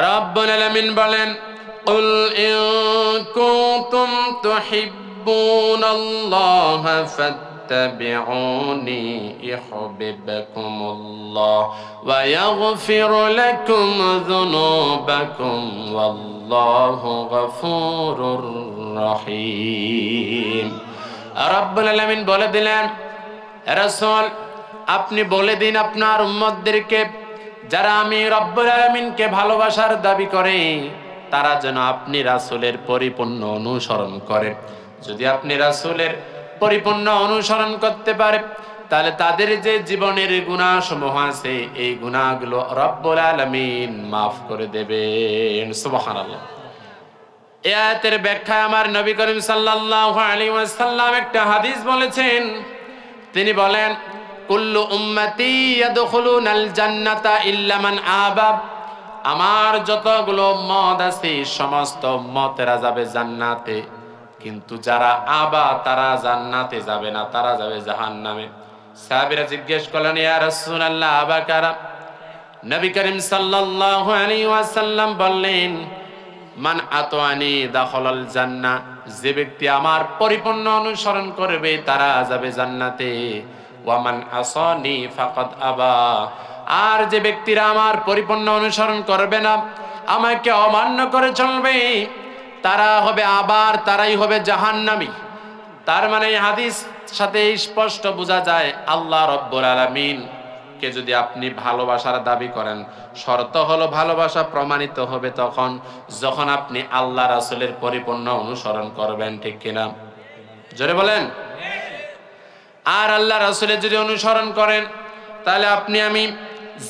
রব্বুল আলামিন বলেন, কুল ইন কুনতুম তুহিব্বুনাল্লাহা ফাত্তাবিউনি ইউহিব্বুকুমুল্লাহ ওয়া ইয়াগফির লাকুম যুনুবাকুম ওয়াল্লাহু গফুরুর রহিম। রব্বুল আলামিন বলে দিলেন, রাসূল আপনি বলে দিন আপনার উম্মতদেরকে, যারা আমি রব্বুল আলামিনকে ভালোবাসার দাবি করে তারা যেন আপনি রাসূলের পরিপূর্ণ অনুসরণ করে। যদি আপনি রাসূলের পরিপূর্ণ অনুসরণ করতে পারে তাহলে তাদের যে জীবনের গুনাহসমূহ আছে এই গুনাহগুলো রব্বুল আলামিন মাফ করে দেবেন। সুবহানাল্লাহ। এই আয়াতের ব্যাখ্যায় আমার নবী করিম সাল্লাল্লাহু আলাইহি ওয়াসাল্লাম একটা হাদিস বলেছেন। তিনি বলেন, কুল্লু উম্মতি ইয়াদখুলুনাল জান্নাতা ইল্লা মান আবা। আমার যতগুলো উম্মত আছে সমস্ত উম্মতেরা যাবে জান্নাতে, কিন্তু যারা আবা তারা জান্নাতে যাবে না, তারা যাবে জাহান্নামে। সাহাবীরা জিজ্ঞেস করলেন, ইয়া রাসূলুল্লাহ আবা কারা? নবী করিম সাল্লাল্লাহু আলাইহি ওয়াসাল্লাম বললেন, মান আতওয়ানি দাখালাল জান্নাহ। যে ব্যক্তি আমার পরিপূর্ণ অনুসরণ করবে তারা যাবে জান্নাতে। ওয়ামান আসানি ফাকাদ আবা। আর যে ব্যক্তিরা আমার পরিপূর্ণ অনুসরণ করবে না, আমাকে অমান্য করে চলবে, তারা হবে আবার, তারাই হবে জাহান্নামী। তার মানে এই হাদিস সাথে স্পষ্ট বোঝা যায় আল্লাহ রব্বুল আলামিন কে যদি আপনি ভালোবাসার দাবি করেন, শর্ত হলো ভালোবাসা প্রমাণিত হবে তখন যখন আপনি আল্লাহ রাসূলের পরিপূর্ণ অনুসরণ করবেন। ঠিক কিনা? জোরে বলেন। আর আল্লাহ রাসূলের যদি অনুসরণ করেন তাহলে আপনি আমি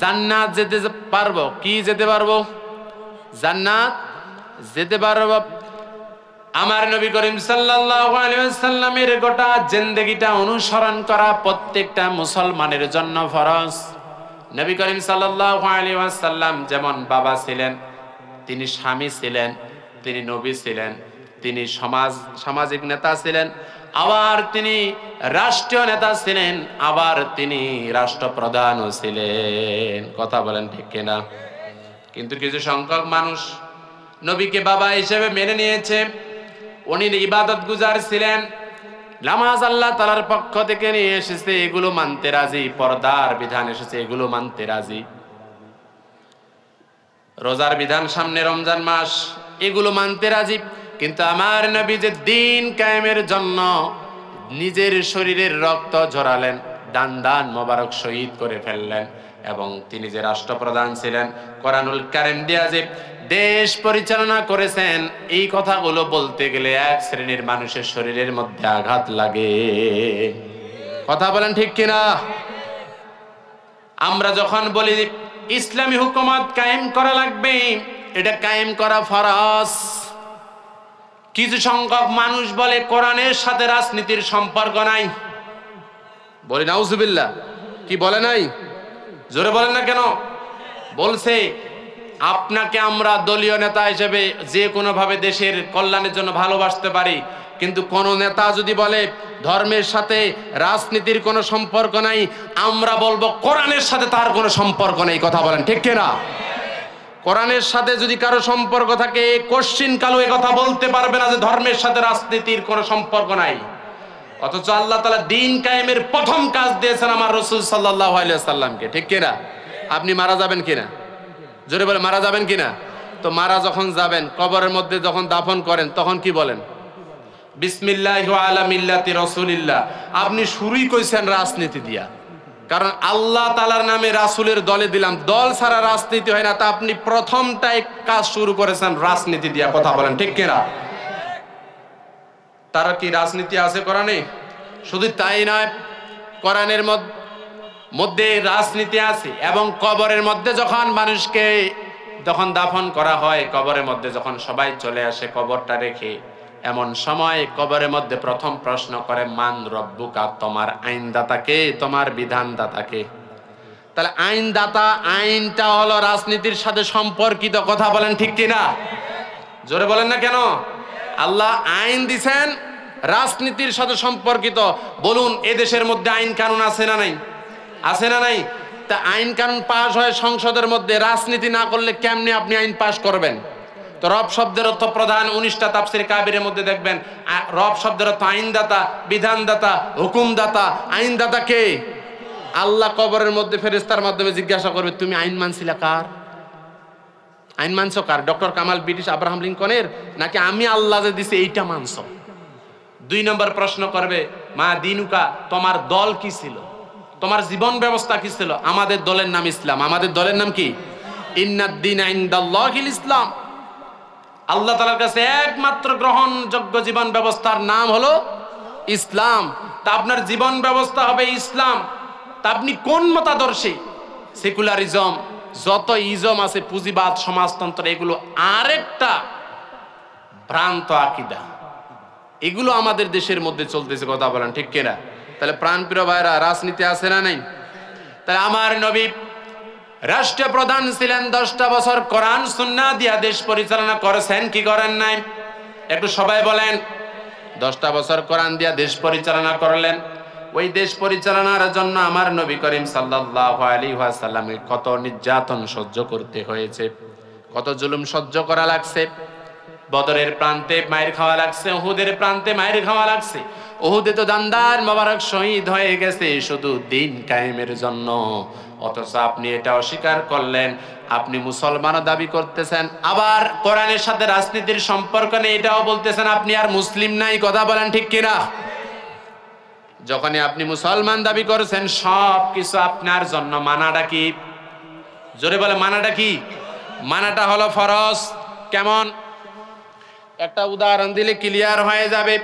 জান্নাত যেতে পারবো। কি যেতে পারবো? জান্নাত যেতে পারবো। আমার নবী করিম সাল্লাল্লাহু আলাইহি ওয়াসাল্লামের গোটা জিন্দেগিটা অনুসরণ করা প্রত্যেকটা মুসলমানের জন্য ফরজ। নবী করিম সাল্লাল্লাহু আলাইহি ওয়াসাল্লাম যেমন বাবা ছিলেন, তিনি স্বামী ছিলেন, তিনি নবী ছিলেন, তিনি সামাজিক নেতা ছিলেন, আবার তিনি রাষ্ট্রীয় নেতা ছিলেন, আবার তিনি রাষ্ট্রপ্রধানও ছিলেন। কথা বলেন ঠিক কিনা? কিন্তু কিছু সংখ্যক মানুষ নবীকে বাবা হিসেবে মেনে নিয়েছে। উনি ইবাদত গুজার ছিলেন, নামাজ আল্লাহ তাআলার পক্ষ থেকে নিয়ে এসেছে, এগুলো মানতে রাজি। পর্দার বিধান এসেছে, এগুলো মানতে রাজি। রোজার বিধান সামনে, রমজান মাস, এগুলো মানতে রাজি। কিন্তু আমার নবী যে দিন কায়েমের জন্য নিজের শরীরের রক্ত ঝরালেন, দান মোবারক শহীদ করে ফেললেন, এবং তিনি যে রাষ্ট্রপ্রধান ছিলেন, কোরআনুল কারীম দিয়া যে দেশ পরিচালনা করেছেন, এই কথাগুলো বলতে গেলে এক শ্রেণীর মানুষের শরীরের মধ্যে আঘাত লাগে। কথা বলেন ঠিক কিনা? আমরা যখন বলি ইসলামী হুকুমত কায়েম করা লাগবে, এটা কায়েম করা ফরজ। কিছু সংখ্যক মানুষ বলে কোরআনের সাথে রাজনীতির সম্পর্ক নাই। বলি নাউজুবিল্লাহ। কি বলে নাই? জোরে বলেন না কেন? বলছে আপনাকে আমরা দলীয় নেতা হিসেবে যে কোনো ভাবে দেশের কল্যাণের জন্য ভালোবাসতে পারি, কিন্তু কোন নেতা যদি বলে ধর্মের সাথে রাজনীতির কোনো সম্পর্ক নাই, আমরা বলবো কোরআনের সাথে তার কোনো সম্পর্ক নেই। কথা বলেন ঠিক কিনা? কোরআনের সাথে যদি কারো সম্পর্ক থাকে, কোশ্চিন কালো এ কথা বলতে পারবে না যে ধর্মের সাথে রাজনীতির কোনো সম্পর্ক নাই। অথচ আল্লাহ তাআলা দিন কায়েমের প্রথম কাজ দিয়েছেন আমার রাসূল সাল্লাল্লাহু আলাইহি ওয়াসাল্লামকে। ঠিক কিনা? আপনি মারা যাবেন কিনা? জোরে বলে, মারা যাবেন কিনা? তো মারা যখন যাবেন, কবরের মধ্যে যখন দাফন করেন, তখন কি বলেন? বিসমিল্লাহি ওয়া আলা মিল্লাতি রাসূলিল্লাহ। আপনি শুরুই কইছেন রাজনীতি দিয়া, কারণ আল্লাহ তাআলার নামে রাসূলের দলে দিলাম। দল ছাড়া রাজনীতি হয় না, তা আপনি প্রথমটাই কাজ শুরু করেছেন রাজনীতি দিয়া। কথা বলেন ঠিক কিনা? তারা কি রাজনীতি আছে কোরআনে? শুধু তাই নয়, কোরআনের মধ্যে রাজনীতি আছে। এবং কবরের মধ্যে যখন মানুষকে যখন দাফন করা হয়, কবরের মধ্যে যখন সবাই চলে আসে কবরটা রেখে, এমন সময় কবরের মধ্যে প্রথম প্রশ্ন করে, মান রব্বুকা, তোমার আইনদাতাকে, তোমার বিধানদাতাকে। তাহলে আইনদাতা, আইনটা হলো রাজনীতির সাথে সম্পর্কিত। কথা বলেন ঠিক কিনা? জোরে বলেন না কেন? আল্লাহ আইন দিছেন, রাজনীতির সাথে সম্পর্কিত। বলুন, এদেশের মধ্যে আইন কানুন আছে না নাই? আছে না নাই? তা আইন কানুন পাশ হয় সংসদের মধ্যে, রাজনীতি না করলে কেমনে আপনি আইন পাশ করবেন? তো রব শব্দের অর্থ প্রধান, 19টা তাফসীর কাবিরের মধ্যে দেখবেন রব শব্দের অর্থ আইনদাতা, বিধানদাতা, হুকুমদাতা। আইনদাতা কে? আল্লাহ কবরের মধ্যে ফেরেশতার মাধ্যমে জিজ্ঞাসা করবে, তুমি আইন মানছিলা কার? আইন মানছো কার? ডক্টর কামাল ব্রিটিশ আব্রাহাম লিঙ্কনের, নাকি আমি আল্লাহ যে দিছি এইটা মানছো? 2 নম্বর প্রশ্ন করবে, মা দিনুকা, তোমার দল কি ছিল, তোমার জীবন ব্যবস্থা কি ছিল? আমাদের দলের নাম ইসলাম। আমাদের দলের নাম কি? ইন্নাদ-দীনা ইনদাল্লাহিল ইসলাম। আল্লাহ তাআলার কাছে একমাত্র গ্রহণযোগ্য জীবন ব্যবস্থার নাম হলো ইসলাম। তা আপনার জীবন ব্যবস্থা হবে ইসলাম। তা আপনি কোন মতাদর্শী? সেকুলারিজম, যত ইজম আছে, পুঁজিবাদ, সমাজতন্ত্র, এগুলো আরেকটা ভ্রান্ত আকীদা। এগুলো আমাদের দেশের মধ্যে চলতেছে, কথা বলেন ঠিক কিনা? তাহলে প্রাণপ্রিয় ভাইরা, রাজনীতি আছে না নাই? তাহলে আমার নবী রাষ্ট্রপ্রধান ছিলেন, 10টা বছর কোরআন সুন্নাহ দিয়া দেশ পরিচালনা করেছেন কি করেন নাই? একটু সবাই বলেন। 10টা বছর কোরআন দিয়া দেশ পরিচালনা করলেন। ওই দেশ পরিচালনার জন্য আমার নবী করিম সাল্লাল্লাহু আলাইহি ওয়াসাল্লামকে কত নির্যাতন সহ্য করতে হয়েছে, কত জুলুম সহ্য করা লাগছে। বদরের প্রান্তে মায়ের খাওয়া লাগছে, উহুদের প্রান্তে মায়ের খাওয়া লাগছে। উহুদে তো দান্দার মোবারক শহীদ হয়ে গেছে শুধু দিন কায়েমের জন্য। অথচ আপনি এটা অস্বীকার করলেন, আপনি মুসলমানও দাবি করতেছেন, আবার কোরআনের সাথে রাজনীতির সম্পর্ক নেই এটাও বলতেছেন। আপনি আর মুসলিম নাই, কথা বলেন ঠিক কিনা? যখনই আপনি মুসলমান দাবি করেছেন, সব কিছু আপনার জন্য মানাটা কি? জোরে বলে, মানাটা কি? মানাটা হলো ফরজ। কেমন? একটা উদাহরণ দিলে ক্লিয়ার হয়ে যাবে।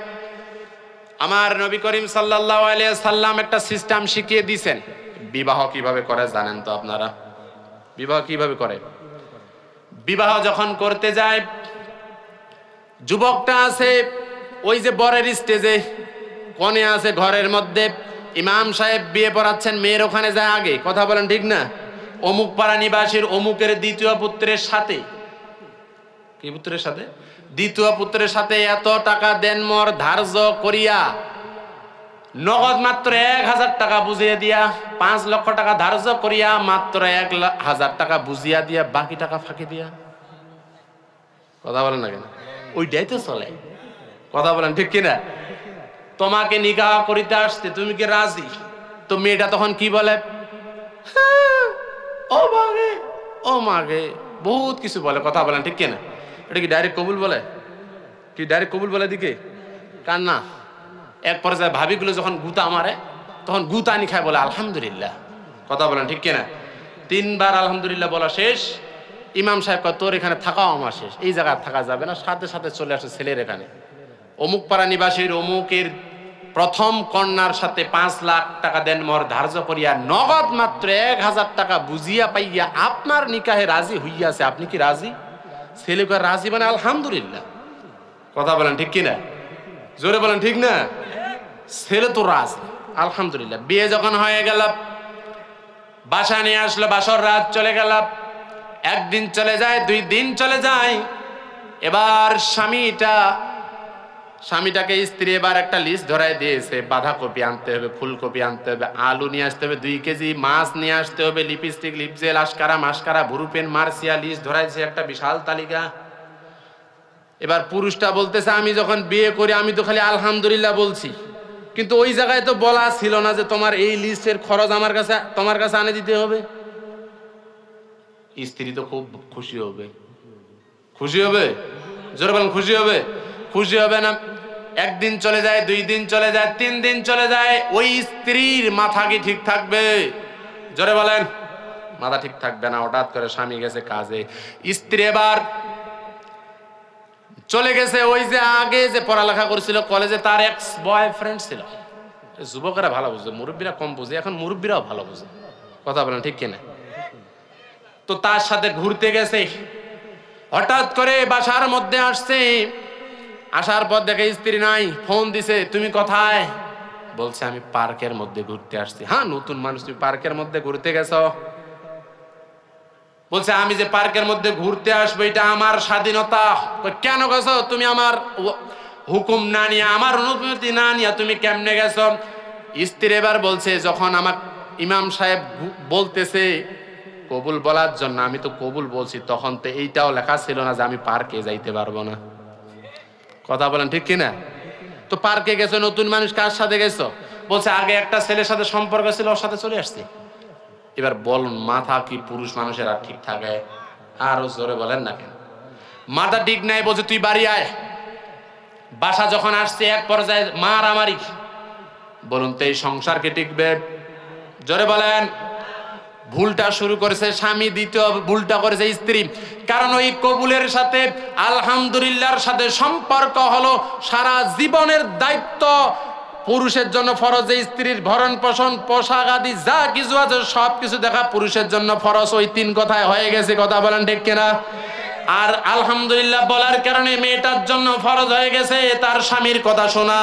আমার নবী করিম সাল্লাল্লাহু আলাইহি সাল্লাম একটা সিস্টেম শিখিয়ে দিয়েছেন। বিবাহ কিভাবে করে জানেন তো আপনারা? বিবাহ কিভাবে করে? বিবাহ যখন করতে যায়, যুবকটা আছে ওই যে বরের স্টেজে, কনে আছে ঘরের মধ্যে, ইমাম সাহেব বিয়ে পড়াচ্ছেন, মেয়ের ওখানে যায় আগে, কথা বলেন ঠিক না? অমুক পাড়া নিবাসীর অমুকের দ্বিতীয় পুত্রের সাথে, কি পুত্রের সাথে? দ্বিতীয় পুত্রের সাথে এত টাকা দেনমর ধার্য করিয়া, নগদ মাত্র 1000 টাকা বুঝিয়ে দিয়া, 5 লক্ষ টাকা ধার্য করিয়া মাত্র 1000 টাকা বুঝিয়া দিয়া, বাকি টাকা ফাঁকি দিয়া, কথা বলেন না কেন? ওইটাই তো চলে, কথা বলেন ঠিক কিনা? তোমাকে নিকাহ করিতে আসতে, তুমি কি রাজি? তো মেয়েটা তখন কি বলে? ও মাগে, ও মাগে, বহুত কিছু বলে, কথা বলেন ঠিক কিনা? এটা কি ডাইরেক্ট কবুল বলে? কি ডাইরেক্ট কবুল বলে দিকে? কার না? এক পর্যায়ে ভাবিগুলো যখন গুতা মারে, তখন গুতানি খায়, বলে আলহামদুলিল্লাহ, কথা বলেন ঠিক কিনা? 3 বার আলহামদুলিল্লাহ বলা শেষ, ইমাম সাহেব কয়, তোর এখানে থাকাও আমার শেষ, এই জায়গায় থাকা যাবে না। সাথে সাথে চলে আসে ছেলের এখানে, অমুক পাড়া নিবাসীর অমুকের প্রথম কন্যার সাথে 5 লাখ টাকা দেনমর ধার্য করিয়া নগদ মাত্র 1000 টাকা বুঝিয়া পাইয়া আপনার নিকাহে রাজি হইয়াছে। আপনি কি রাজি? ছেলে কয় রাজি, মানে আলহামদুলিল্লাহ, কথা বলেন ঠিক কিনা? জোরে বলেন ঠিক না? ছেলে তো রাজি, আলহামদুলিল্লাহ। বিয়ে যখন হয়ে গেল, বাসা নিয়ে আসলো, বাসর রাত চলে গেল, 1 দিন চলে যায়, 2 দিন চলে যায়। এবার স্বামীটাকে স্ত্রী এবার একটা লিস্ট ধরাই দিয়েছে, বাঁধাকপি আনতে হবে, ফুলকপি আনতে হবে, আলু নিয়ে আসতে হবে 2 কেজি, মাছ নিয়ে আসতে হবে, লিপস্টিক, লিপজেল, আশকারা, মাস্কারা, ভুরুপেন, মার্সিয়া, লিস্ট ধরাইছে একটা বিশাল তালিকা। এবার পুরুষটা বলতেছে, আমি যখন বিয়ে করি আমি তো খালি আলহামদুলিল্লাহ বলছি, কিন্তু ওই জায়গায় তো বলা ছিল না যে তোমার এই লিস্টের খরচ তোমার কাছে আনে দিতে হবে। স্ত্রী তো খুব খুশি হবে, খুশি হবে, জোরে বলেন খুশি হবে? খুশি হবে না? 1 দিন চলে যায়, 2 দিন চলে যায়, 3 দিন চলে যায়। ওই স্ত্রীর মাথা কি ঠিক থাকবে? জোরে বলেন, মাথা ঠিক থাকবে না। হঠাৎ করে স্বামী গেছে কাজে, স্ত্রী এবার চলে গেছে। ওই যে আগে যে পড়ালেখা করেছিল কলেজে, তার এক্স বয়ফ্রেন্ড ছিল। যুবকেরা ভালো বুঝে, মুরব্বীরা কম বুঝে, এখন মুরব্বীরাও ভালো বুঝে, কথা বলেন ঠিক কিনা? তো তার সাথে ঘুরতে গেছে, হঠাৎ করে বাসার মধ্যে আসছে। আসার পর দেখে স্ত্রী নাই, ফোন দিছে, তুমি কোথায়? বলছে আমি পার্কের মধ্যে ঘুরতে আসছি। হ্যাঁ, নতুন মানুষ, তুমি পার্কের মধ্যে ঘুরতে গেছো? বলছে আমি যে পার্কের মধ্যে ঘুরতে আসবো এটা আমার স্বাধীনতা। কেন গেছো? তুমি আমার হুকুম না নিয়ে, আমার অনুমতি না নিয়ে তুমি কেমনে গেছো? স্ত্রী এবার বলছে, যখন আমার ইমাম সাহেব বলতেছে কবুল বলার জন্য, আমি তো কবুল বলছি, তখন তো এইটাও লেখা ছিল না যে আমি পার্কে যাইতে পারবো না। কথা বলেন ঠিক কিনা? তো পার্কে গেছো, নতুন মানুষ, কার সাথে গেছো? বলছে আগে একটা ছেলের সাথে সম্পর্ক ছিল, ওর সাথে চলে আসছি। এবার বলুন, মাথা কি পুরুষ মানুষের আর ঠিক থাকে? আরো জোরে বলেন না কেন? মাথা ঠিক নাই, বলছে তুই বাড়ি আয়। বাসা যখন আসছে এক পর্যায়ে মারামারি। বলুন তো এই সংসার কে টিকবে? জোরে বলেন। ভুলটা শুরু করেছে স্বামী, দ্বিতীয় ভুলটা করেছে স্ত্রী। কারণ ওই কবুলের সাথে আলহামদুলিল্লাহর সাথে সম্পর্ক হলো সারা জীবনের দায়িত্ব পুরুষের জন্য ফরজ। স্ত্রীর ভরণ পোষণ, পোশাক আদি যা কিছু আছে সবকিছু দেখা পুরুষের জন্য ফরজ। ওই তিন কথায় হয়ে গেছে। কথা বলেন ঠিক কিনা? আর আলহামদুলিল্লাহ বলার কারণে মেয়েটার জন্য ফরজ হয়ে গেছে তার স্বামীর কথা শোনা।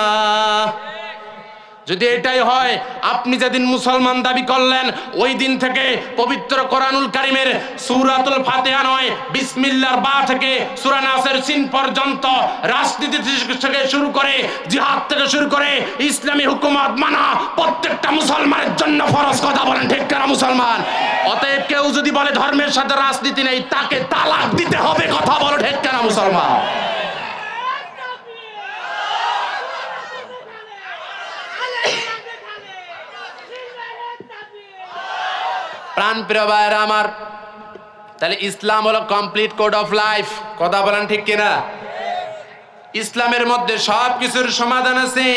যদি এটাই হয়, আপনি যেদিন মুসলমান দাবি করলেন ওই দিন থেকে পবিত্র কোরআনুল কারীমের সূরাতুল ফাতিহা নয়, বিসমিল্লাহর বা থেকে সূরা নাসের সিন পর্যন্ত রাজনীতি থেকে শুরু করে জিহাদ থেকে শুরু করে ইসলামী হুকুমত মানা প্রত্যেকটা মুসলমানের জন্য ফরজ। কথা বলেন ঠিক কিনা মুসলমান? অতএব কেউ যদি বলে ধর্মের সাথে রাজনীতি নেই, তাকে তালাক দিতে হবে। কথা বলো ঠিক কিনা মুসলমান? প্রাণ প্রিয় ভাইরা আমার, তাহলে ইসলাম হলো কমপ্লিট কোড অফ লাইফ। কথা বলেন ঠিক কিনা? ইসলামের মধ্যে সবকিছুর সমাধান আছে।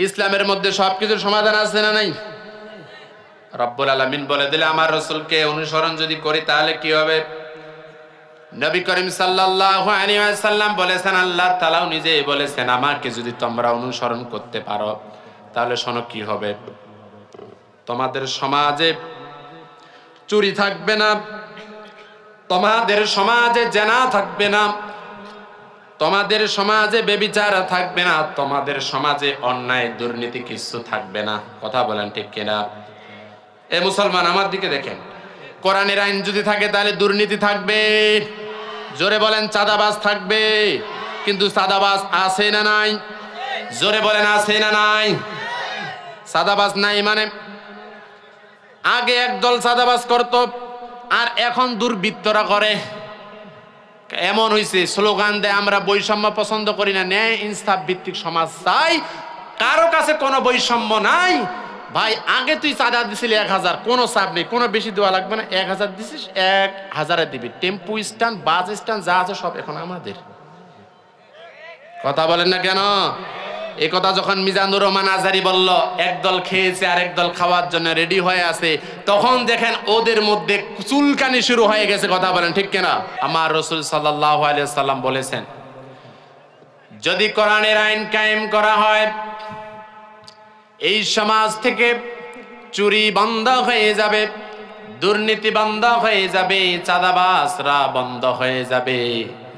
ইসলামের মধ্যে সবকিছুর সমাধান আছে না নাই? রব্বুল আলামিন বলে দিলে আমার রাসূলকে অনুসরণ যদি করি তাহলে কি হবে? নবী করিম সাল্লাল্লাহু আলাইহি ওয়াসাল্লাম বলেছেন, আল্লাহ তাআলাও নিজেই বলেছেন, আমাকে যদি তোমরা অনুসরণ করতে পারো তাহলে শোনো কি হবে। তোমাদের সমাজে চুরি থাকবে না, তোমাদের সমাজে জেনা থাকবে না, তোমাদের সমাজে ব্যভিচার থাকবে না, তোমাদের সমাজে অন্যায় দুর্নীতি কিছু থাকবে না। কথা বলেন ঠিক কিনা? এ মুসলমান আমার দিকে দেখেন, কোরআনের আইন যদি থাকে তাহলে দুর্নীতি থাকবে। জোরে বলেন চাঁদাবাজ থাকবে। কিন্তু চাঁদাবাজ আছে না নাই? জোরে বলেন আছে না নাই? চাঁদাবাজ নাই মানে আগে একদল চাঁদাবাজ করত আর এখন দুর্বৃত্তরা করে। এমন হয়েছে, স্লোগান দেয় আমরা বৈষম্য পছন্দ করি না, ন্যায় ইনসাফ ভিত্তিক সমাজ চাই, কারো কাছে কোনো বৈষম্য নাই। ভাই আগে তুই চাঁদা দিছিলি 1000, কোনো চাপ নেই, কোনো বেশি দেওয়া লাগবে না, 1000 দিছিস 1000 দিবি। টেম্পু স্ট্যান্ড, বাস স্ট্যান্ড যা আছে সব এখন আমাদের। কথা বলেন না কেন? এই কথা যখন মিজানুর রহমান আজহারী বলল একদল খেয়েছে আর একদল খাওয়ার জন্য রেডি হয়ে আছে, তখন দেখেন ওদের মধ্যে চুলকানি শুরু হয়ে গেছে। কথা বলেন ঠিক কিনা? আমার রাসূল সাল্লাল্লাহু আলাইহি ওয়াসাল্লাম বলেছেন, যদি কোরআনের আইন কায়েম করা হয় এই সমাজ থেকে চুরি বন্ধ হয়ে যাবে, দুর্নীতি বন্ধ হয়ে যাবে, চাঁদাবাজরা বন্ধ হয়ে যাবে।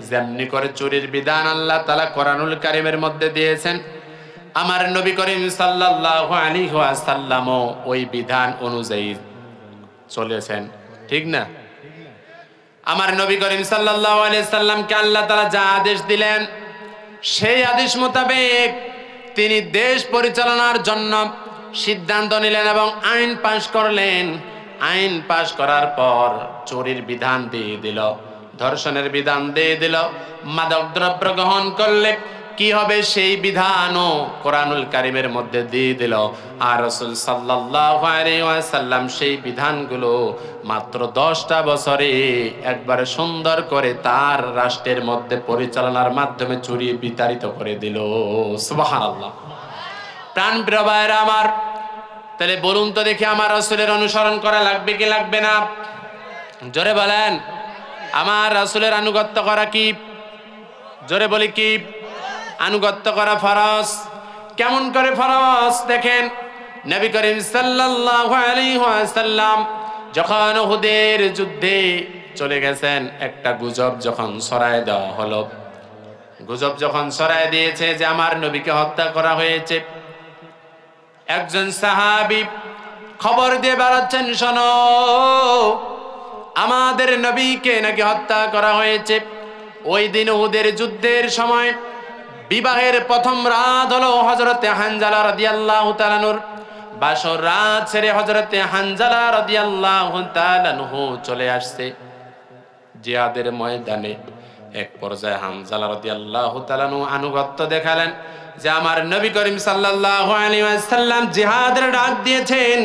যেমনি করে চুরির বিধান আল্লাহ তাআলা কোরআনুল কারীমের মধ্যে দিয়েছেন, আমার নবী করিম সাল্লাল্লাহু আলাইহি ওয়াসাল্লাম ওই বিধান অনুযায়ী চলেছেন। ঠিক না? আমার নবী করিম সাল্লাল্লাহু আলাইহি সাল্লামকে আল্লাহ তাআলা যা আদেশ দিলেন সেই আদেশ মোতাবেক তিনি দেশ পরিচালনার জন্য সিদ্ধান্ত নিলেন এবং আইন পাশ করলেন। আইন পাশ করার পর চুরির বিধান দিয়ে দিল, ধর্ষণের বিধান দিয়ে দিল, মাদক দ্রব্য গ্রহণ করলে কি হবে সেই বিধানও কোরআনুল কারীমের মধ্যে দিয়ে দিল। আর রাসূল সাল্লাল্লাহু আলাইহি ওয়াসাল্লাম সেই বিধানগুলো মাত্র 10টা বছরে একবারে সুন্দর করে তার রাষ্ট্রের মধ্যে পরিচালনার মাধ্যমে চুরি বিতাড়িত করে দিল। সুবহানাল্লাহ। প্রাণ প্রিয় ভাইরা আমার, তাহলে বলুন তো দেখি আমার রাসূলের অনুসরণ করা লাগবে কি লাগবে না? জোরে বলেন। আমার রাসূলের আনুগত্য করা কি? জোরে বলি কি? আনুগত্য করা ফরজ। কেমন করে ফরজ? দেখেন, নবী করিম সাল্লাল্লাহু আলাইহি ওয়াসাল্লাম যখন উহুদের যুদ্ধে চলে গেছেন, একটা গুজব যখন ছড়ায় দেওয়া হলো, গুজব যখন ছড়ায় দিয়েছে যে আমার নবীকে হত্যা করা হয়েছে, একজন সাহাবী খবর দিয়ে বেড়াচ্ছেন, শোনো আমাদের নবীকে নাকি হত্যা করা হয়েছে। ওই দিন উহুদের যুদ্ধের সময় বিবাহের প্রথম রাত হলো হযরতে হানজালা রাদিয়াল্লাহু তাআলা আনহুর বাসর রাত ছেড়ে হযরতে হানজালা রাদিয়াল্লাহু তাআলা আনহু চলে আসছে জিহাদের ময়দানে। এক পর্যায়ে হানজালা রাদিয়াল্লাহু তাআলা আনহু আনুগত্য দেখালেন যে আমার নবী করিম সাল্লাল্লাহু আলাইহি ওয়াসাল্লাম জিহাদের ডাক দিয়েছেন,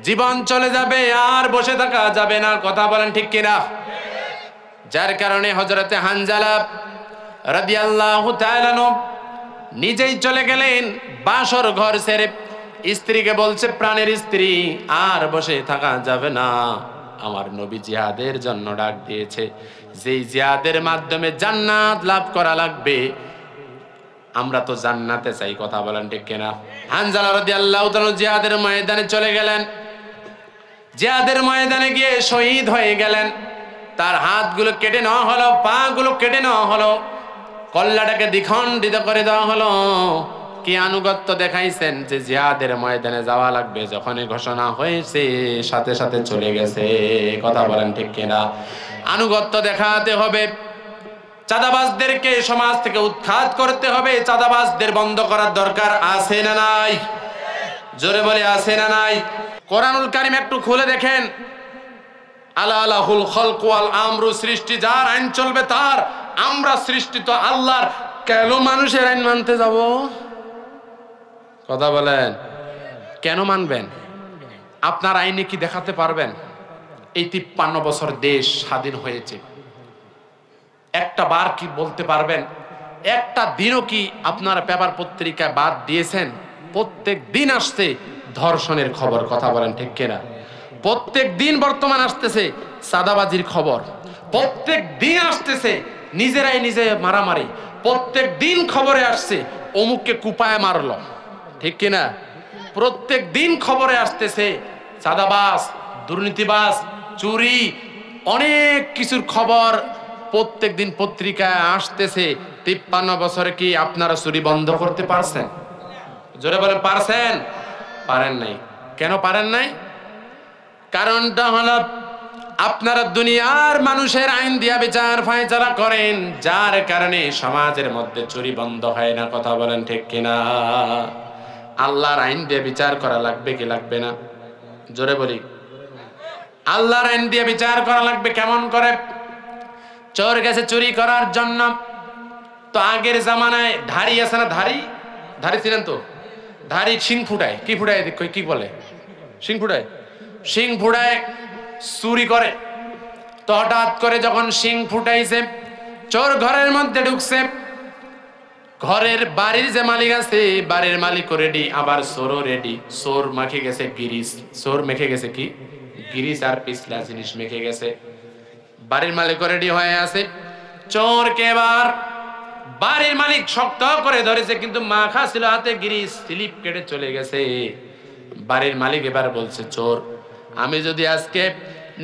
জীবন চলে যাবে আর বসে থাকা যাবে না। কথা বলেন ঠিক কিনা? যার কারণে হযরতে হানজালা রাদিয়াল্লাহু তাআলা আনহু নিজেই চলে গেলেন বাসর ঘর ছেড়ে। স্ত্রীকে বলছে, প্রাণের স্ত্রী, আর বসে থাকা যাবে না, আমার নবী জিহাদের জন্য ডাক দিয়েছে, যেই জিহাদের মাধ্যমে জান্নাত লাভ করা লাগবে। আমরা তো জান্নাতে চাই। কথা বলেন ঠিক কিনা? হানজালা রাদিয়াল্লাহু তাআলা জিহাদের ময়দানে চলে গেলেন। জিহাদের ময়দানে গিয়ে শহীদ হয়ে গেলেন। তার হাতগুলো কেটে নেওয়া হলো, পা গুলো কেটে নেওয়া হলো, কল্লাটাকে দ্বিখণ্ডিত করে দেওয়া হলো। কি আনুগত্য দেখাইছেন যে জিহাদের ময়দানে যাওয়া লাগবে, যখনই ঘোষণা হয়েছে সাথে সাথে চলে গেছে। কথা বলেন ঠিক কিনা? আনুগত্য দেখাতে হবে। চাঁদাবাজদেরকে সমাজ থেকে উৎখাত করতে হবে। চাঁদাবাজদের বন্ধ করার দরকার আছে না নাই? জোরে বলে আছে না নাই? কোরআনুল কারীম একটু খুলে দেখেন। আলা লাহুল খালকু ওয়াল আমরু, সৃষ্টি যার, আইন চলবে তার। আমরা সৃষ্টি তো আল্লাহর, কেন মানুষের আইন মানতে যাব? কথা বলেন, কেন মানবেন? আপনার আইনে কি দেখাতে পারবেন? এই 53 বছর দেশ স্বাধীন হয়েছে, একটা বার কি বলতে পারবেন? একটা দিনও কি আপনারা পেপার পত্রিকায় বাদ দিয়েছেন? প্রত্যেক দিন আসছে ধর্ষণের খবর। কথা বলেন ঠিক কিনা? প্রত্যেক দিন বর্তমান আসতেছে চাঁদাবাজির খবর। প্রত্যেক দিন আসতেছে নিজেরাই নিজে মারামারি। প্রত্যেক দিন খবরে আসছে অমুককে কুপায় মারলো। ঠিক কিনা? প্রত্যেক দিন খবরে আসতেছে চাঁদাবাজ, দুর্নীতিবাজ, চুরি, অনেক কিছুর খবর প্রত্যেক দিন পত্রিকায় আসতেছে। 53 বছরে কি আপনারা চুরি বন্ধ করতে পারছেন? জোরে বলেন, পারছেন? পারেন নাই। কেন পারেন নাই? কারণটা হলো আপনারা দুনিয়ার মানুষের আইন দিয়া বিচার ফায়সালা করেন, যার কারণে সমাজের মধ্যে চুরি বন্ধ হয় না। কথা বলেন ঠিক কিনা? আল্লাহর আইন দিয়ে বিচার করা লাগবে কি লাগবে না? জোরে বলি, আল্লাহর আইন দিয়ে বিচার করা লাগবে। কেমন করে? চোর গেছে চুরি করার জন্য, তো আগের জামানায় ধাড়ি আছে না? ধাড়ি ছিলেন তো, ধাড়ি শিং ফুটায়। কি ফুটায়? কি বলে? শিং ফুটায়। শিং ফুটায় চুরি করে। তো হঠাৎ করে যখন শিং ফুটাইছে, চোর ঘরের মধ্যে ঢুকছে। ঘরের বাড়ির যে মালিক আছে, বাড়ির মালিকও রেডি, আবার চোরও রেডি। চোর মেখে গেছে গিরিশ। চোর মেখে গেছে কি? গিরিশ আর পিছলা জিনিস মেখে গেছে। বাড়ির মালিকও রেডি হয়ে আছে। চোরকে এবার বাড়ির মালিক শক্ত করে ধরেছে, কিন্তু মাখা ছিল হাতে গিরিশ, স্লিপ কেটে চলে গেছে। বাড়ির মালিক এবার বলছে, চোর, আমি যদি আজকে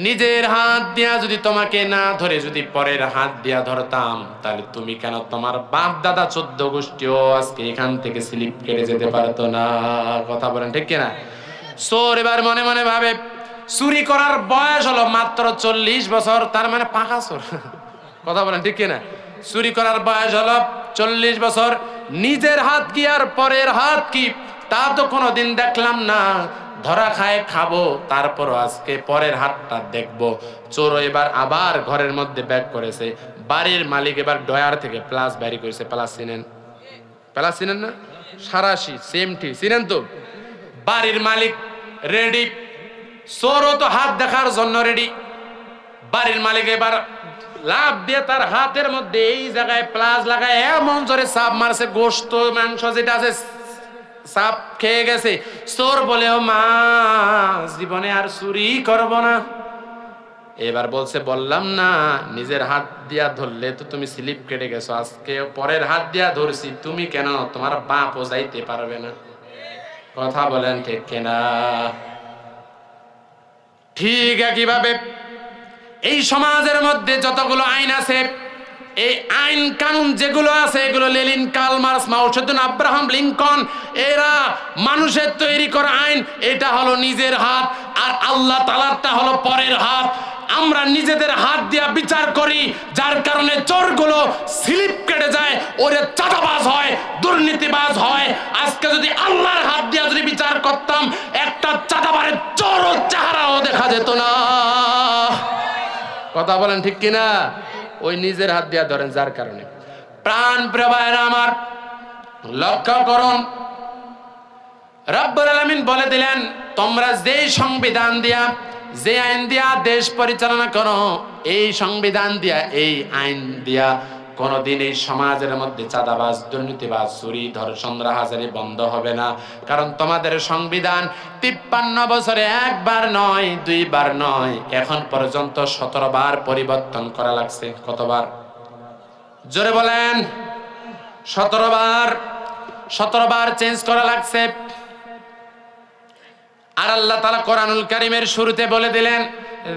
নিজের হাত দিয়া যদি তোমাকে না ধরে যদি পরের হাত দিয়া ধরতাম, তাহলে তুমি কেন তোমার বাপ দাদা 14 গোষ্ঠীও আজকে এখান থেকে স্লিপ কেটে যেতে পারতো না। কথা বলেন ঠিক কিনা? চোর এবার মনে মনে ভাবে, চুরি করার বয়স হলো মাত্র 40 বছর, তার মানে পাকা চোর। কথা বলেন ঠিক কিনা? চুরি করার বয়স হলো 40 বছর। নিজের হাত কি আর পরের হাত কি তা তো কোনোদিন দেখলাম না। ধরা খায় খাবো, তারপরও আজকে পরের হাতটা দেখবো। চোর এবার আবার ঘরের মধ্যে ব্যাগ করেছে। বাড়ির মালিক এবার ডয়ার থেকে প্লাস বেরি করেছে। প্লাস চিনেন? প্লাস চিনেন না? সারাশি সেমটি চিনেন তো? বাড়ির মালিক রেডি, চোরও তো হাত দেখার জন্য রেডি। বাড়ির মালিক এবার লাভ দিয়ে তার হাতের মধ্যে এই জায়গায় প্লাস লাগায় এমন জোরে চাপ মারছে, গোশত মাংস যেটা আছে চাপ খেয়ে গেছে। চোর বলে, ও মা, জীবনে আর চুরি করব না। এবার বলছে, বললাম না নিজের হাত দিয়া ধরলে তো তুমি স্লিপ কেটে গেছো, আজকে পরের হাত দিয়া ধরছি, তুমি কেন? তোমার বাপও যাইতে পারবে না। কথা বলেন ঠিক কিনা? ঠিক একইভাবে এই সমাজের মধ্যে যতগুলো আইন আছে, এই আইন কানুন যেগুলো আছে, এগুলো লেনিন, কার্ল মার্কস, মাও সেতুন, আব্রাহাম লিঙ্কন, এরা মানুষের তৈরি করা আইন। এটা হলো নিজের হাত, আর আল্লাহ তাআলারটা হলো পরের হাত। আমরা নিজেদের হাত দিয়া বিচার করি, যার কারণে চোরগুলো স্লিপ কেটে যায়, ওরে চাঁদাবাজ হয়, দুর্নীতিবাজ হয়। আজকে যদি আল্লাহর হাত দিয়ে যদি বিচার করতাম, একটা চাঁদাবাজের চোরও চেহারাও দেখা যেত না। কথা বলেন ঠিক কিনা? ওই নিজের হাত দিয়ে ধরেন, যার কারণে প্রাণ প্রিয় ভাইরা আমার লক্ষ্য করুন, রব্বুল আলামিন বলে দিলেন, তোমরা যে সংবিধান দিয়া, যে আইন দিয়া দেশ পরিচালনা করো, এই সংবিধান দিয়া, এই আইন দিয়া কোনদিন এই সমাজের মধ্যে চাঁদাবাজ, দুর্নীতিবাজ, চুরি, ধর্ষণ, রাহাজারি বন্ধ হবে না। কারণ তোমাদের সংবিধান 53 বছরে একবার নয়, দুইবার নয়, এখন পর্যন্ত 17 বার পরিবর্তন করা লাগছে। কতবার? জোরে বলেন। 17 বার। 17 বার চেঞ্জ করা লাগছে। আর আল্লাহ তাআলা কোরআনুল কারীমের শুরুতে বলে দিলেন,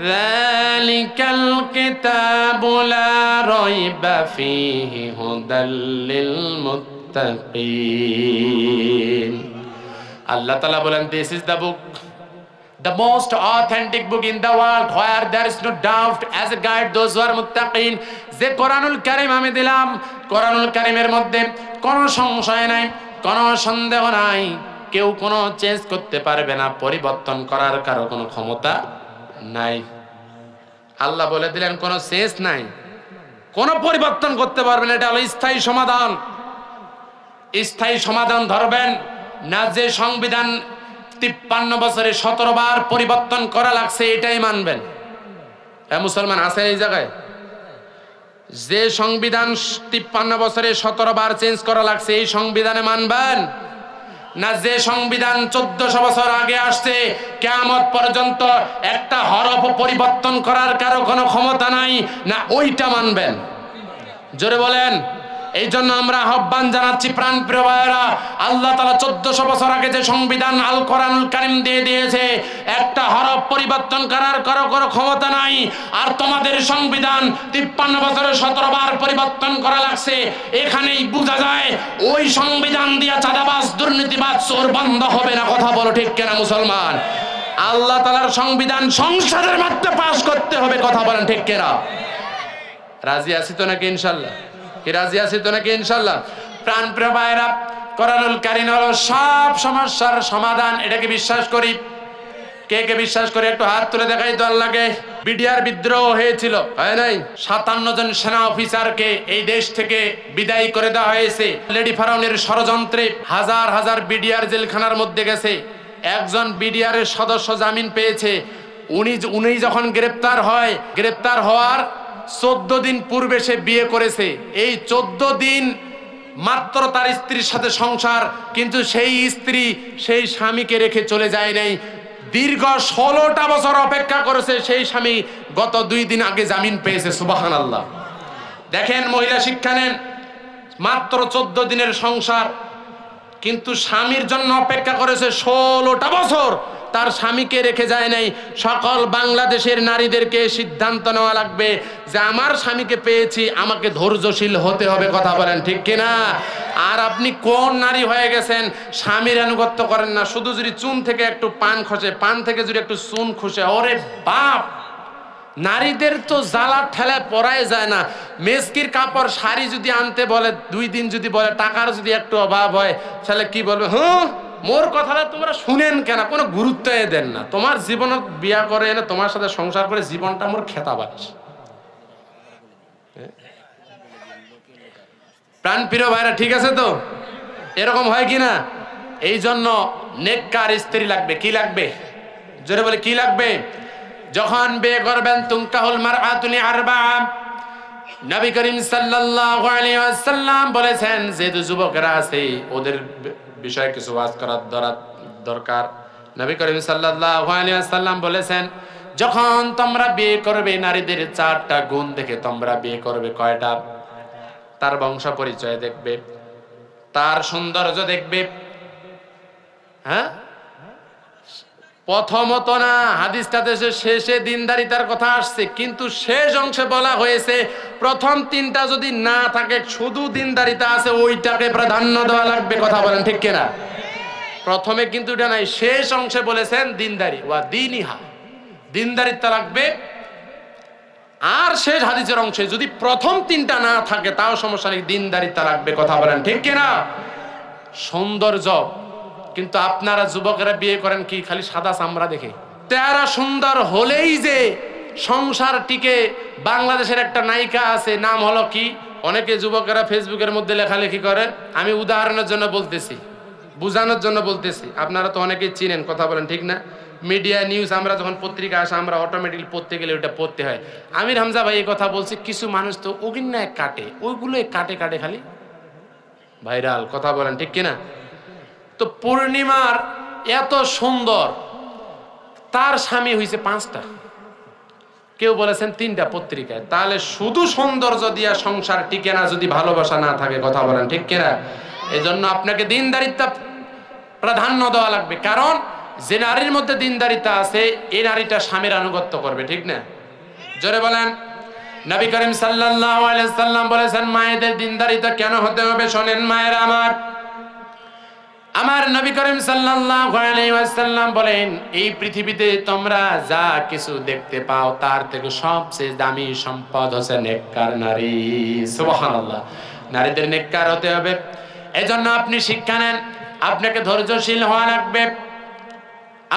যালিকাল কিতাবু লা রাইবা ফীহি হুদাল লিল মুত্তাকিন। আল্লাহ তাআলা বলেন, this is the book, the most authentic book in the world where there is no doubt, as a guide those who are muttaqin। যে কোরআনুল কারীম আমি দিলাম, কোরআনুল কারীমের মধ্যে কোনো সংশয় নাই, কোনো সন্দেহ নাই, কেউ কোনো চেঞ্জ করতে পারবে না, পরিবর্তন করার কারো কোনো ক্ষমতা নাই। আল্লাহ বলে দিলেন কোনো শেষ নাই, কোনো পরিবর্তন করতে পারবেন। এটা হলো স্থায়ী সমাধান। স্থায়ী সমাধান ধরবেন না। যে সংবিধান 53 বছরে 17 বার পরিবর্তন করা লাগছে, এটাই মানবেন। মুসলমান আছে এই জায়গায়? যে সংবিধান 53 বছরে 17 বার চেঞ্জ করা লাগছে, এই সংবিধানে মানবেন না? যে সংবিধান 1400 বছর আগে আসছে, কিয়ামত পর্যন্ত একটা হরফ পরিবর্তন করার কারো কোনো ক্ষমতা নাই, না ওইটা মানবেন? জোরে বলেন। এই জন্য আমরা আহ্বান জানাচ্ছি, প্রাণ প্রিয় ভাইয়েরা, আল্লাহ তাআলা 1400 বছর আগে যে সংবিধান আল কোরআনুল কারীম দিয়ে দিয়েছে, একটা হরফ পরিবর্তন করার কারো কোনো ক্ষমতা নাই। আর তোমাদের সংবিধান 53 বছরে 17 বার পরিবর্তন করা লাগছে, এখানেই বোঝা যায় ওই সংবিধান দিয়ে চাঁদাবাজ, দুর্নীতিবাজ, চোর বন্ধ হবে না। কথা বলো ঠিক কিনা মুসলমান? আল্লাহ তাআলার সংবিধান সংসদের মধ্যে পাস করতে হবে। কথা বলেন ঠিক কিনা? রাজি আছি তো নাকি ইনশাআল্লাহ? কি রাজি আছি তো নাকি ইনশাআল্লাহ? প্রাণ প্রিয় ভাইরা, কোরআনুল কারীম হলো সব সমস্যার সমাধান। এটাকে বিশ্বাস করি। কে কে বিশ্বাস করে একটু হাত তুলে দেখাই তো আল্লাহকে। বিডিআর বিদ্রোহ হয়েছিল, হয় নাই? 57 জন সেনা অফিসারকে এই দেশ থেকে বিদায় করে দেওয়া হয়েছে। লেডি ফারাউনের ষড়যন্ত্রে হাজার হাজার বিডিআর জেলখানার মধ্যে গেছে। একজন বিডিআর এর সদস্য জামিন পেয়েছে। উনি যখন গ্রেপ্তার হয়, গ্রেপ্তার হওয়ার 14 দিন পূর্বে সে বিয়ে করেছে। এই 14 দিন মাত্র তার স্ত্রীর সাথে সংসার, কিন্তু সেই স্ত্রী সেই স্বামীকে রেখে চলে যায় নাই। দীর্ঘ 16টা বছর অপেক্ষা করেছে। সেই স্বামী গত 2 দিন আগে জামিন পেয়েছে। সুবহানাল্লাহ। দেখেন, মহিলা শিক্ষা নেন। মাত্র 14 দিনের সংসার, কিন্তু স্বামীর জন্য অপেক্ষা করেছে 16টা বছর। তার স্বামীকে রেখে যায় নাই। সকল বাংলাদেশের নারীদেরকে সিদ্ধান্ত নেওয়া লাগবে যে আমার স্বামীকে পেয়েছি, আমাকে ধৈর্যশীল হতে হবে। কথা বলেন ঠিক কিনা? আর আপনি কোন নারী হয়ে গেছেন, স্বামীর আনুগত্য করেন না। শুধু যদি চুন থেকে একটু পান খসে, পান থেকে যদি একটু চুন খসে, ওরে বাপ! নারীদের তো জ্বালা ঠেলায় পরাই যায় না। মেসকির কাপড় শাড়ি যদি আনতে বলে, 2 দিন যদি বলে, টাকার যদি একটু অভাব হয়, তাহলে কি বলবে? মোর কথাটা তোমরা শুনেন কেন? কোনো গুরুত্বই দেন না। তোমার জীবন বিয়া করে এনে তোমার সাথে সংসার করে জীবনটা মোর খেতা বানিস। প্রাণ প্রিয় ভাইরা, ঠিক আছে তো? এরকম হয় কিনা? এই জন্য নেককার স্ত্রী লাগবে। কি লাগবে? জোরে বলে কি লাগবে? যখন বিয়ে করবেন, তুনকাহুল মারআতু লিআরবা'a। নবী করিম সাল্লাল্লাহু আলাইহি ওয়াসাল্লাম বলেছেন, যে যুবকরা আছে ওদের বিষয়ে কিছু ওয়াজ করার দরকার। নবী করিম সাল্লাল্লাহু আলাইহি ওয়াসাল্লাম বলেছেন, যখন তোমরা বিয়ে করবে, নারীদের 4টা গুণ দেখে তোমরা বিয়ে করবে। কয়টা? তার বংশ পরিচয় দেখবে, তার সৌন্দর্য দেখবে। হ্যাঁ, প্রথমত না, হাদিসটাতে শেষে দিনদারিতার কথা আসছে, কিন্তু শেষ অংশে বলা হয়েছে প্রথম 3টা যদি না থাকে, শুধু দিনদারিতা আছে, ওইটাকে প্রাধান্য দেওয়া লাগবে। কথা বলেন ঠিক কিনা? প্রথমে কিন্তু এটা নাই, শেষ অংশে বলেছেন দিনদারি ওয়া দীনিহা, দিনদারিতা লাগবে। আর শেষ হাদিসের অংশে যদি প্রথম তিনটা না থাকে তাও সমস্যা নেই, দিনদারিতা লাগবে। কথা বলেন ঠিক কিনা? সৌন্দর্য, কিন্তু আপনারা যুবকেরা বিয়ে করেন কি খালি সাদা চামড়া দেখে? তেরা সুন্দর হলেই যে সংসার টিকে। বাংলাদেশের একটা নায়িকা আছে, নাম হলো কি, অনেকে যুবকেরা ফেসবুকের মধ্যে লেখালেখি করে, আমি উদাহরণের জন্য বলতেছি, বুঝানোর জন্য বলতেছি, আপনারা তো অনেকেই চিনেন। কথা বলেন ঠিক না? মিডিয়া নিউজ আমরা যখন পত্রিকা আসে আমরা অটোমেটিকলি পড়তে গেলে ওটা পড়তে হয়। আমির হামজা ভাই এই কথা বলছি, কিছু মানুষ তো ওগিন্নায় কাটে, ওইগুলো কাটে কাটে খালি ভাইরাল। কথা বলেন ঠিক কিনা? তো পূর্ণিমার এত সুন্দর, তার স্বামী হয়েছে 5টা, কেউ বলেছেন 3টা পত্রিকায়। তাহলে শুধু সৌন্দর্য দিয়া সংসার টিকে না যদি ভালোবাসা না থাকে। কথা বলেন ঠিক কিনা? এই জন্য আপনাকে দিনদারিতা প্রাধান্য দেওয়া লাগবে। কারণ যে নারীর মধ্যে দিনদারিতা আছে এই নারীটা স্বামীর আনুগত্য করবে। ঠিক না? জোরে বলেন। নবী করিম সাল্লাল্লাহু আলাইহি সাল্লাম বলেছেন মায়েদের দিনদারিতা কেন হতে হবে শোনেন মায়েরা আমার। আমার নবী করিম সাল্লাল্লাহু আলাইহি ওয়াসাল্লাম বলেন এই পৃথিবীতে তোমরা যা কিছু দেখতে পাও তার থেকে সবচেয়ে দামি সম্পদ হচ্ছে নেককার নারী। সুবহানাল্লাহ। নারীদের নেককার হতে হবে। এজন্য আপনি শিক্ষা নেন, আপনাকে ধৈর্যশীল হওয়া লাগবে।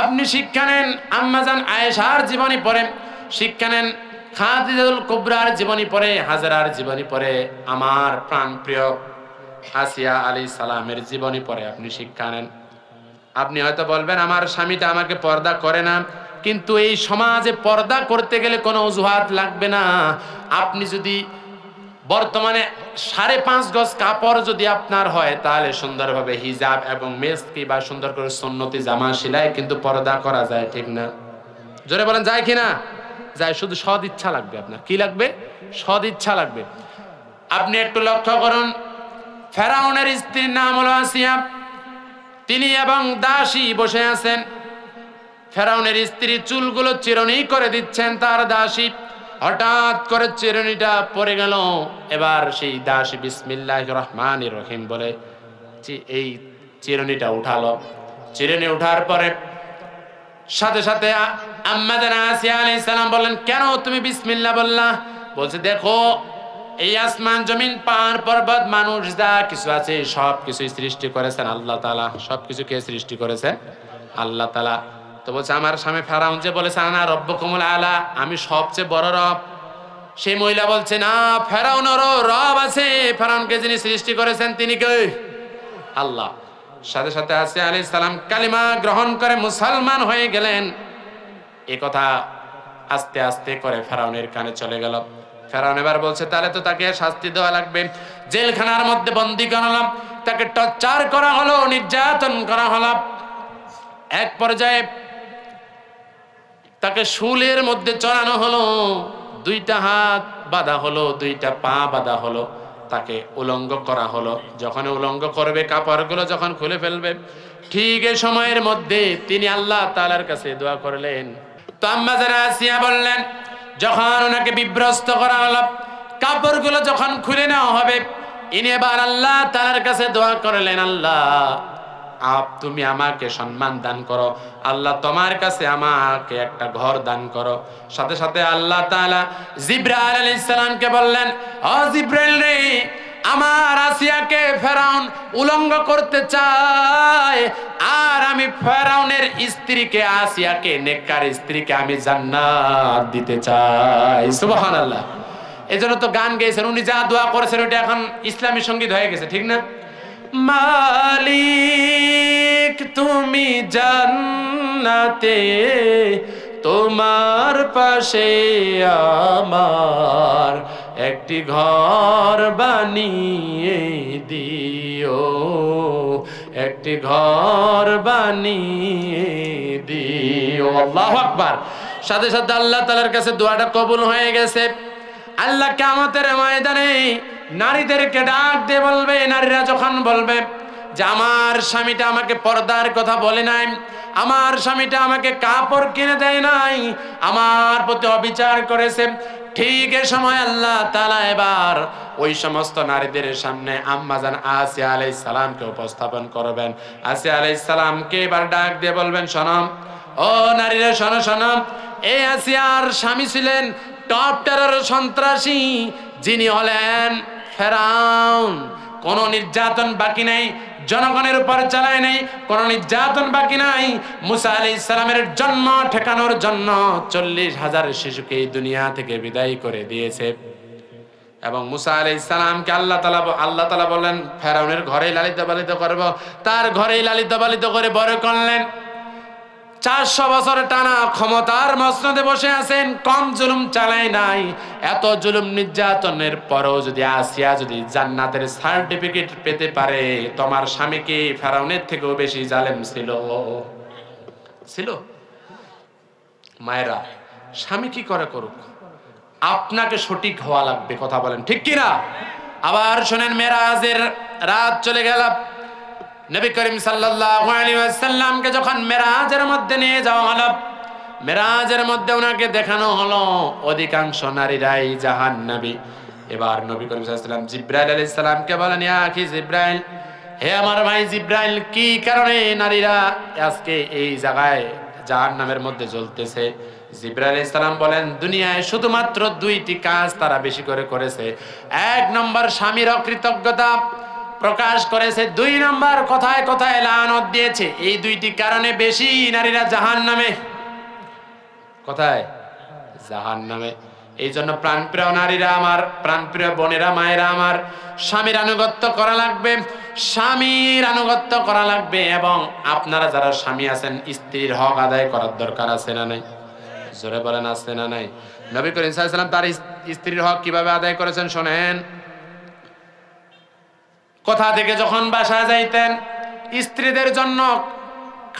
আপনি শিক্ষা নেন আম্মাজান আয়েশার জীবনী পড়ে, শিক্ষা নেন খাদিজাতুল কুবরার জীবনী পড়ে, হাজরার জীবনী পড়ে, আমার প্রাণপ্রিয় আসিয়া আলাইহিস সালামের জীবনী পড়ে আপনি শিক্ষা নেন। আপনি হয়তো বলবেন আমার স্বামীটা আমাকে পর্দা করে না, কিন্তু এই সমাজে পর্দা করতে গেলে কোনো অজুহাত লাগবে না। আপনি যদি বর্তমানে 5.5 গজ কাপড় যদি আপনার হয় তাহলে সুন্দরভাবে হিজাব এবং মেসকি বা সুন্দর করে সুন্নতি জামা সেলাই কিন্তু পর্দা করা যায়। ঠিক না? জোরে বলেন যায় কিনা? যায়। শুধু সদ ইচ্ছা লাগবে। আপনার কি লাগবে? সদ ইচ্ছা লাগবে। আপনি একটু লক্ষ্য করুন, ফেরাউনের স্ত্রীর নাম হলো আসিয়া, তিনি এবং দাসী বসে আছেন। ফেরাউনের স্ত্রী চুলগুলো চিরুনি করে দিচ্ছেন তার দাসী, হঠাৎ করে চিরুনিটা পড়ে গেল। এবার সেই দাসী বিসমিল্লাহির রহমানির রহিম বলে এই চিরুনিটা উঠালো। চিরুনি উঠার পরে সাথে সাথে আম্মা জানা আসিয়া আলাইহিস সালাম বললেন কেন তুমি বিসমিল্লাহ বললা? বলছে দেখো এই আসমান জমিন পাহাড় পর্বত মানুষ যা কিছু আছে সব কিছু সৃষ্টি করেছেন আল্লাহ তাআলা। সবকিছু কে সৃষ্টি করেছে? আল্লাহ তাআলা। তো বলছে আমার স্বামী ফেরাউন যে বলেছে আনা রব্বুকুমুল আলা, আমি সবচেয়ে বড় রব। সেই মহিলা বলছে না, ফেরাউনেরও রব আছে, ফেরাউনকে যিনি সৃষ্টি করেছেন তিনি কে? আল্লাহ। সাথে সাথে আসিয়া আলাইহিস সালাম কালিমা গ্রহণ করে মুসলমান হয়ে গেলেন। এই কথা আস্তে আস্তে করে ফেরাউনের কানে চলে গেল। ফেরাউন এবার বলছে তাহলে তো তাকে শাস্তি দেওয়া লাগবে। জেলখানার মধ্যে বন্দী করা হলো, তাকে টর্চার করা হলো, নির্যাতন করা হলো। এক পর্যায়ে তাকে শুলের মধ্যে চড়ানো হলো, 2টা হাত বাঁধা হলো, 2টা পা বাঁধা হলো, তাকে উলঙ্গ করা হলো। যখন উলঙ্গ করবে কাপড়গুলো যখন খুলে ফেলবে ঠিক এই সময়ের মধ্যে তিনি আল্লাহ তাআলার কাছে দোয়া করলেন। তো আম্মা যারা আসিয়া বললেন যখন ওনাকে বিভ্রস্ত করা হলো, কাপড়গুলো যখন খুলে নেওয়া হবে, ইনি এবার আল্লাহ তাআলার কাছে দোয়া করলেন আল্লাহ তুমি আমাকে সম্মান দান করো, আল্লাহ তোমার কাছে আমাকে একটা ঘর দান করো। সাথে সাথে আল্লাহ তাআলা জিবরাইল আলাইহিস সালামকে বললেন ও জিবরাইল রে, আমার আসিয়াকে ফেরাউন উলঙ্গ করতে চায়, আর আমি ফেরাউনের স্ত্রীকে আসিয়াকে নেককার স্ত্রীকে আমি জান্নাত দিতে চাই। সুবহানাল্লাহ। এজন্য তো গান গেয়েছেন, উনি যা দোয়া করেছেন ওটা এখন ইসলামী সঙ্গীত হয়ে গেছে। ঠিক না? মালিক তুমি জান্নাতে তোমার পাশে আমার একটি ঘর বানিয়ে দিও, একটি ঘর বানিয়ে দিও। আল্লাহু আকবার। সাথে সাথে আল্লাহ তাআলার কাছে দোয়াটা কবুল হয়ে গেছে। আল্লাহ কিয়ামতের ময়দানে নারীদেরকে ডাক দিয়ে বলবে, নারীরা যখন বলবে যে আমার স্বামীটা আমাকে পর্দার কথা বলে নাই, আমার স্বামীটা আমাকে কাপড় কিনে দেয় নাই, আমার প্রতি অবিচার করেছে, ঠিক এই সময় আল্লাহ তাআলা এবার ওই সমস্ত নারীদের সামনে আম্মাজান আসিয়া আলাইহিস সালামকে উপস্থাপন করবেন। আসিয়া আলাইহিস সালামকে এবার ডাক দিয়ে বলবেন শোনো ও নারীরা, শোনো শোনো, এই আসিয়ার স্বামী ছিলেন টপ টেরর সন্ত্রাসী যিনি হলেন ফেরাউন। কোনো নির্যাতন বাকি নাই, জনগণের উপর চালায় নাই, কোনো নির্যাতন বাকি নাই। মুসা আলাইহিস সালামের জন্ম ঠেকানোর জন্য 40,000 শিশুকে এই দুনিয়া থেকে বিদায় করে দিয়েছে। এবং মুসা আলাইহিস সালামকে আল্লাহ তাআলা বলেন ফেরাউনের ঘরেই লালিত পালিত করব। তার ঘরেই লালিত পালিত করে বড় করলেন। 400 বছর টানা ক্ষমতার মসনদে বসে আছেন, কম জুলুম চালায় নাই। এত জুলুম নির্যাতনের পরেও যদি আসিয়া যদি জান্নাতের সার্টিফিকেট পেতে পারে, তোমার স্বামী কি ফেরাউনের থেকেও বেশি জালেম ছিল? মায়েরা, স্বামী কি করে করুক, আপনাকে সঠিক হওয়া লাগবে। কথা বলেন ঠিক কিনা? আবার শুনেন, মেরাজের রাত চলে গেল। নবী করিম সাল্লাল্লাহু আলাইহি ওয়াসাল্লামকে যখন মেরাজের মধ্যে নিয়ে যাওয়া হলো, মেরাজের মধ্যে ওনাকে দেখানো হলো অধিকাংশ নারীরাই জাহান্নামী। এবার নবী করিম সাল্লাল্লাহু আলাইহি ওয়াসাল্লাম জিবরাইল আলাইহিস সালামকে বলেন, ইয়া আখি জিবরাইল, হে আমার ভাই জিবরাইল, কি কারণে নারীরা আজকে এই জায়গায় জাহান্নামের মধ্যে জ্বলতেছে? জিবরাইল আলাইহিস সালাম বলেন, দুনিয়ায় শুধুমাত্র 2টি কাজ তারা বেশি করে করেছে। 1 নম্বর স্বামীর অকৃতজ্ঞতা প্রকাশ করেছে, 2 নম্বর কথায় কথায় লানত দিয়েছে। এই 2টি কারণে বেশি নারীরা জাহান্নামে। কোথায়? জাহান্নামে। এই জন্য প্রাণপ্রিয় নারীরা আমার, প্রাণপ্রিয় বোনেরা, মায়েরা আমার, স্বামীর আনুগত্য করা লাগবে, স্বামীর আনুগত্য করা লাগবে। এবং আপনারা যারা স্বামী আছেন, স্ত্রীর হক আদায় করার দরকার আছে না নাই? জোরে বলেন, আছে না নাই? নবী করিম সাল্লাল্লাহু আলাইহি ওয়াসাল্লাম তার স্ত্রীর হক কিভাবে আদায় করেছেন শোনেন। কোথা থেকে যখন বাসা যাইতেন, স্ত্রীদের জন্য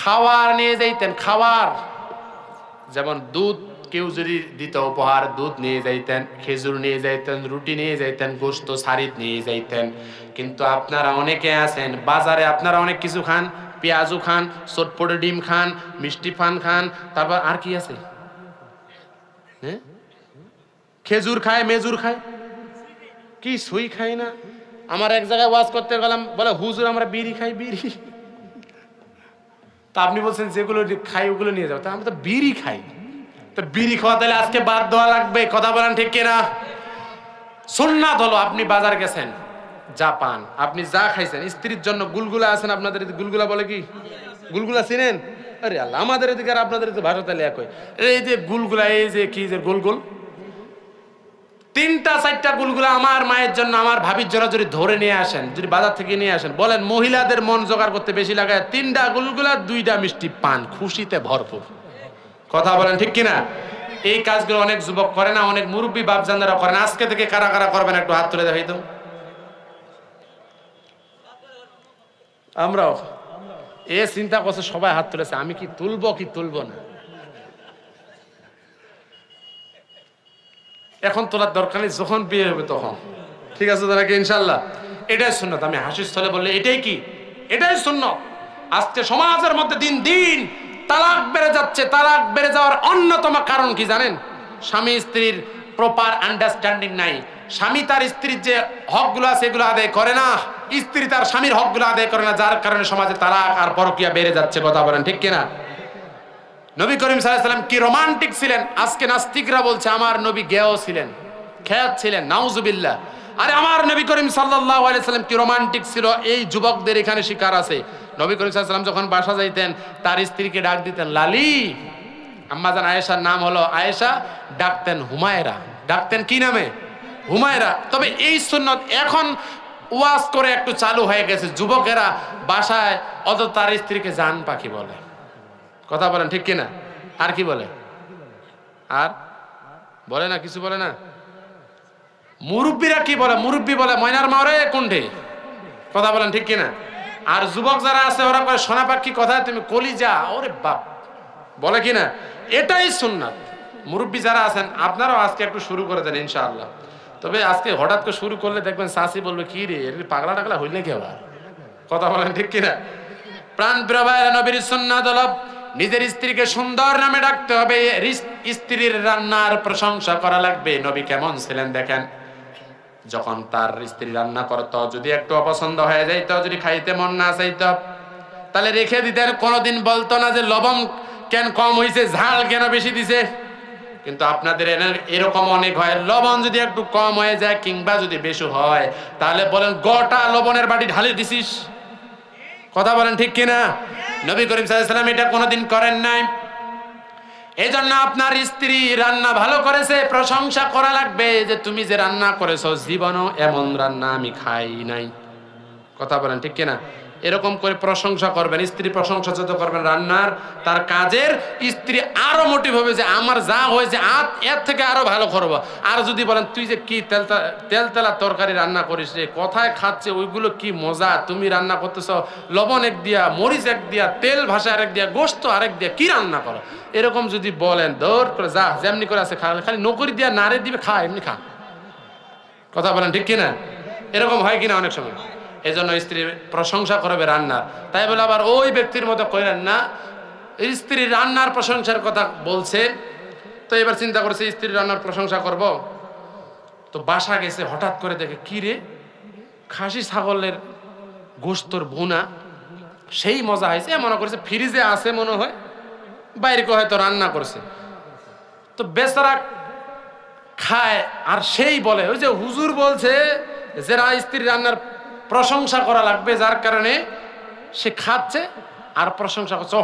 খাবার নিয়ে যাইতেন। খাবার যেমন দুধ, কেউ যদি দিত উপহার, দুধ নিয়ে যাইতেন, খেজুর নিয়ে যাইতেন, রুটি নিয়ে যাইতেন, গোশত সারিদ নিয়ে যাইতেন। কিন্তু আপনারা অনেকে আছেন বাজারে, আপনারা অনেক কিছু খান, পেঁয়াজু খান, চটপটে ডিম খান, মিষ্টি পান খান, তারপর আর কি আছে, খেজুর খায়, মেজুর খায়, কি সুই খায় না। আমার এক জায়গায় ওয়াজ করতে গেলাম, বলে হুজুর আমরা বিড়ি খাই, বিড়ি। তা আপনি বলছেন যেগুলো খাই ওগুলো নিয়ে যাও, তা আমরা তো বিড়ি খাই। তো বিড়ি খাওয়া তাহলে আজকে বাদ দেওয়া লাগবে। কথা বলেন ঠিক কিনা? সুন্নাত হলো, আপনি বাজার গেছেন, যা পান, আপনি যা খাইছেন, স্ত্রীর জন্য গুলগুলা আছেন, আপনাদের গুলগুলা বলে কি? গুলগুলা চিনেন? আরে আল্লাহ, আমাদের এদিকে আর আপনাদের এদিকে ভাষা তাহলে একই। এই যে গুলগুলা, এই যে কি যে গোল গোল 3টা 4টা গুলগুলা আমার মায়ের জন্য, আমার ভাবির জন্য যদি ধরে নিয়ে আসেন, যদি বাজার থেকে নিয়ে আসেন, বলেন মহিলাদের মন জোগাড় করতে বেশি লাগায় 3টা গুলগুলা, 2টা মিষ্টি পান, খুশিতে ভরপুর। কথা বলেন ঠিক কিনা? এই কাজগুলো অনেক যুবক করে না, অনেক মুরব্বী বাপজানরা করেন। আজকে থেকে কারা কারা করবেন একটু হাত তুলে দেখাই তো। আমরাও এ চিন্তা করছে, সবাই হাত তুলেছে, আমি কি তুলবো কি তুলবো না। এখন তোলার দরকার নেই, যখন বিয়ে হবে তখন। ঠিক আছে তো নাকি? ইনশাল্লাহ এটাই সুন্নত। আমি হাসির স্থলে বললে এটাই কি? এটাই সুন্নত। আজকে সমাজের মধ্যে দিন দিন তালাক বেড়ে যাচ্ছে। তালাক বেড়ে যাওয়ার অন্যতম কারণ কি জানেন? স্বামী স্ত্রীর প্রপার আন্ডারস্ট্যান্ডিং নাই। স্বামী তার স্ত্রীর যে হকগুলো আছে এগুলো আদায় করে না, স্ত্রী তার স্বামীর হকগুলো আদায় করে না, যার কারণে সমাজে তালাক আর পরকীয়া বেড়ে যাচ্ছে। কথা বলেন ঠিক কিনা? নবী করিম সাল্লাল্লাহু আলাইহি ওয়াসাল্লাম কি রোমান্টিক ছিলেন। আজকে নাস্তিকরা বলছে আমার নবী গেও ছিলেন, খেয়াত ছিলেন, নাউজুবিল্লাহ। আরে আমার নবী করিম সাল্লাল্লাহু আলাইহি ওয়াসাল্লাম কি রোমান্টিক ছিল, এই যুবকদের এখানে শিকার আছে। নবী করিম সাল্লাল্লাহু আলাইহি ওয়াসাল্লাম যখন বাসা যাইতেন, তার স্ত্রীকে ডাক দিতেন লালি। আম্মাজান আয়েশার নাম হলো আয়েশা, ডাকতেন হুমায়রা। ডাকতেন কি নামে? হুমায়রা। তবে এই সুন্নত এখন ওয়াজ করে একটু চালু হয়ে গেছে। যুবকেরা বাসায় অত তার স্ত্রীকে জান পাখি বলে। কথা বলেন ঠিক কিনা? আর কি বলে? আর বলে না, কিছু বলে না। মুরব্বীরা কি বলে? মুরব্বী বলে ময়নার মারে কোনঠে। কথা বলেন ঠিক কিনা? আর যুবক যারা আছে ওরা বলে সোনা পাখি, কথা তুমি কলিজা, ওরে বাপ, বলে কিনা? এটাই সুন্নাত। মুরব্বী যারা আছেন আপনারাও আজকে একটু শুরু করে দেন ইনশাআল্লাহ। তবে আজকে হঠাৎ করে শুরু করলে দেখবেন শাশি বলবে কি রে, পাগলা টাগলা হইলে কি আবার। কথা বলেন ঠিক কিনা? প্রাণ প্রিয় ভাইরা, নবীর সুন্নাত হলো নিজের স্ত্রীকে সুন্দর নামে ডাকতে হবে। স্ত্রীর রান্নার প্রশংসা করা লাগবে। নবী কেমন ছিলেন দেখেন, যখন তার স্ত্রী রান্না করত, যদি একটু অপছন্দ হয়ে যাইত, যদি খাইতে মন না চাইত, তাহলে রেখে দিতেন। কোনোদিন বলতো না যে লবণ কেন কম হয়েছে, ঝাল কেন বেশি দিছে। কিন্তু আপনাদের এরকম অনেক হয়, লবণ যদি একটু কম হয়ে যায় কিংবা যদি বেশি হয় তাহলে বলেন গোটা লবণের বাটি ঢালে দিছিস। কথা বলেন ঠিক কিনা? নবী করিম সাল্লাল্লাহু আলাইহি ওয়াসাল্লাম এটা কোনোদিন করেন নাই। এই জন্য আপনার স্ত্রী রান্না ভালো করেছে, প্রশংসা করা লাগবে যে তুমি যে রান্না করেছো জীবনও এমন রান্না আমি খাই নাই। কথা বলেন ঠিক কিনা? এরকম করে প্রশংসা করবেন, স্ত্রী প্রশংসা যত করবেন রান্নার তার কাজের, স্ত্রী আরো মোটিভ হবে যে আমার যা হয়েছে এর থেকে আরো ভালো করবো। আর যদি বলেন তুই যে কি তেলতেলা তরকারি রান্না করিস রে, কোথায় খাচ্ছে ওইগুলো কি মজা, তুমি রান্না করতেছ লবণ এক দিয়া, মরিচ এক দিয়া, তেল ভাষা আরেক দিয়া, গোস্ত আরেক দিয়া, কি রান্না করো, এরকম যদি বলেন দৌড় করে যা যেমনি করে আছে খা, খালি নকরি দিয়া নারে দিবে খা, এমনি খা। কথা বলেন ঠিক কিনা? এরকম হয় কিনা অনেক সময়? এই জন্য স্ত্রীর প্রশংসা করবে রান্নার। তাই বলে আবার ওই ব্যক্তির মতো করেন না, স্ত্রীর রান্নার প্রশংসার কথা বলছে তো এবার চিন্তা করছে স্ত্রীর রান্নার প্রশংসা করব, তো বাসা গেছে, হঠাৎ করে দেখে কি রে খাসি ছাগলের গোস্তর ভুনা, সেই মজা হয়েছে, মনে করছে ফ্রিজে আছে মনে হয়, বাইরে হয়তো রান্না করছে, তো বেচারা খায় আর সেই বলে ওই যে হুজুর বলছে যে স্ত্রীর রান্নার প্রশংসা করা লাগবে, যার কারণে সে খাচ্ছে আর প্রশংসা করছে,